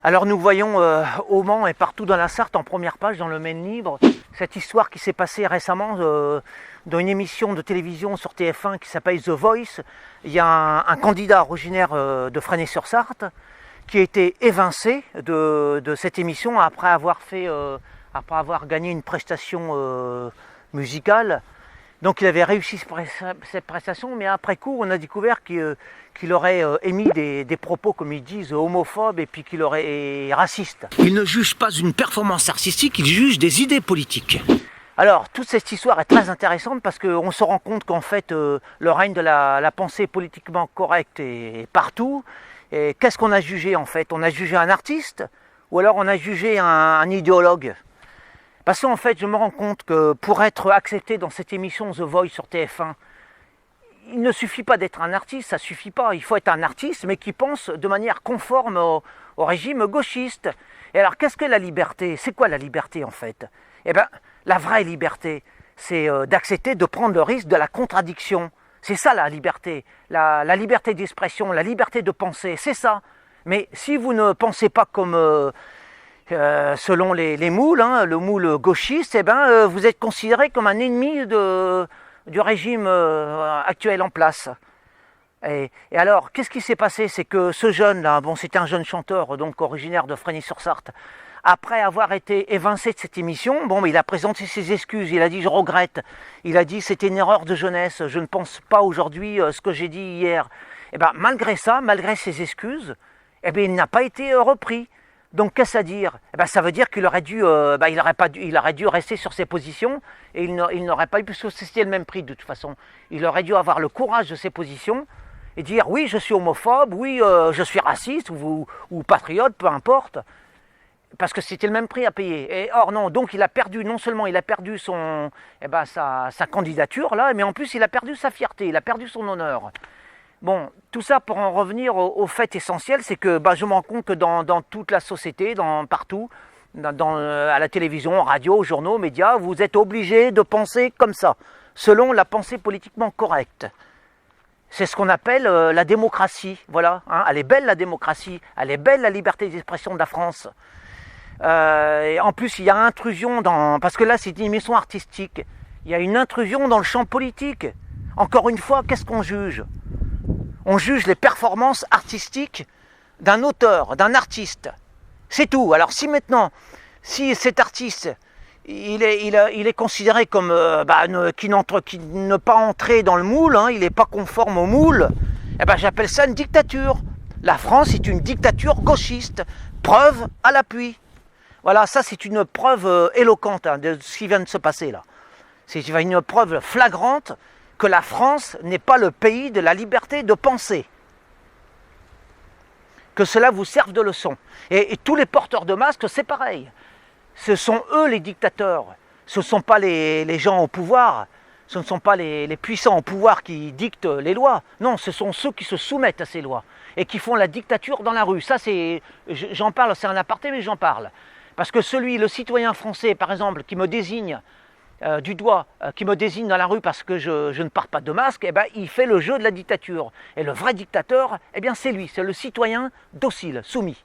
Alors nous voyons au Mans et partout dans la Sarthe en première page dans le Maine Libre cette histoire qui s'est passée récemment dans une émission de télévision sur TF1 qui s'appelle The Voice. Il y a un candidat originaire de Fresnay-sur-Sarthe qui a été évincé de cette émission après avoir gagné une prestation musicale. Donc il avait réussi cette prestation, mais après coup on a découvert qu'il aurait émis des propos, comme ils disent, homophobes et puis qu'il aurait raciste. Il ne juge pas une performance artistique, il juge des idées politiques. Alors toute cette histoire est très intéressante parce qu'on se rend compte qu'en fait le règne de la pensée politiquement correcte est partout. Et qu'est-ce qu'on a jugé en fait? On a jugé un artiste ou alors on a jugé un idéologue? Parce qu'en fait, je me rends compte que pour être accepté dans cette émission The Voice sur TF1, il ne suffit pas d'être un artiste, ça ne suffit pas. Il faut être un artiste, mais qui pense de manière conforme au régime gauchiste. Et alors, qu'est-ce que la liberté? C'est quoi la liberté, en fait? Eh bien, la vraie liberté, c'est d'accepter de prendre le risque de la contradiction. C'est ça, la liberté. La liberté d'expression, la liberté de penser, c'est ça. Mais si vous ne pensez pas comme... selon les moules, le moule gauchiste, eh ben, vous êtes considéré comme un ennemi du régime actuel en place. Et alors, qu'est-ce qui s'est passé? C'est que ce jeune-là, bon, c'était un jeune chanteur, donc originaire de Fresnay-sur-Sarthe, après avoir été évincé de cette émission, bon, il a présenté ses excuses, il a dit « je regrette », il a dit « c'était une erreur de jeunesse, je ne pense pas aujourd'hui ce que j'ai dit hier ». Et ben, malgré ça, malgré ses excuses, eh ben, il n'a pas été repris. Donc qu'est-ce à dire? Eh ben, ça veut dire qu'il aurait dû, il aurait dû rester sur ses positions et il n'aurait pas pu susciter le même prix de toute façon. Il aurait dû avoir le courage de ses positions et dire oui, je suis homophobe, oui, je suis raciste ou patriote, peu importe, parce que c'était le même prix à payer. Et or non, donc il a perdu, non seulement il a perdu sa candidature là, mais en plus il a perdu sa fierté, il a perdu son honneur. Bon, tout ça pour en revenir au fait essentiel, c'est que je me rends compte que dans toute la société, partout, à la télévision, radio, aux journaux, aux médias, vous êtes obligés de penser comme ça, selon la pensée politiquement correcte. C'est ce qu'on appelle la démocratie, voilà. Elle est belle la démocratie, elle est belle la liberté d'expression de la France. Et en plus, il y a intrusion parce que là, c'est une émission artistique. Il y a une intrusion dans le champ politique. Encore une fois, qu'est-ce qu'on juge? On juge les performances artistiques d'un auteur, d'un artiste. C'est tout. Alors si si cet artiste, il est considéré comme qui ne pas entrer dans le moule, il n'est pas conforme au moule, eh ben, j'appelle ça une dictature. La France est une dictature gauchiste. Preuve à l'appui. Voilà, ça c'est une preuve éloquente de ce qui vient de se passer là. C'est une preuve flagrante que la France n'est pas le pays de la liberté de penser. Que cela vous serve de leçon. Et tous les porteurs de masques, c'est pareil. Ce sont eux les dictateurs. Ce ne sont pas les gens au pouvoir. Ce ne sont pas les puissants au pouvoir qui dictent les lois. Non, ce sont ceux qui se soumettent à ces lois et qui font la dictature dans la rue. Ça, j'en parle, c'est un aparté, mais j'en parle. Parce que le citoyen français, par exemple, qui me désigne du doigt, qui me désigne dans la rue parce que je ne porte pas de masque, eh ben, il fait le jeu de la dictature. Et le vrai dictateur, eh bien, c'est lui, c'est le citoyen docile, soumis.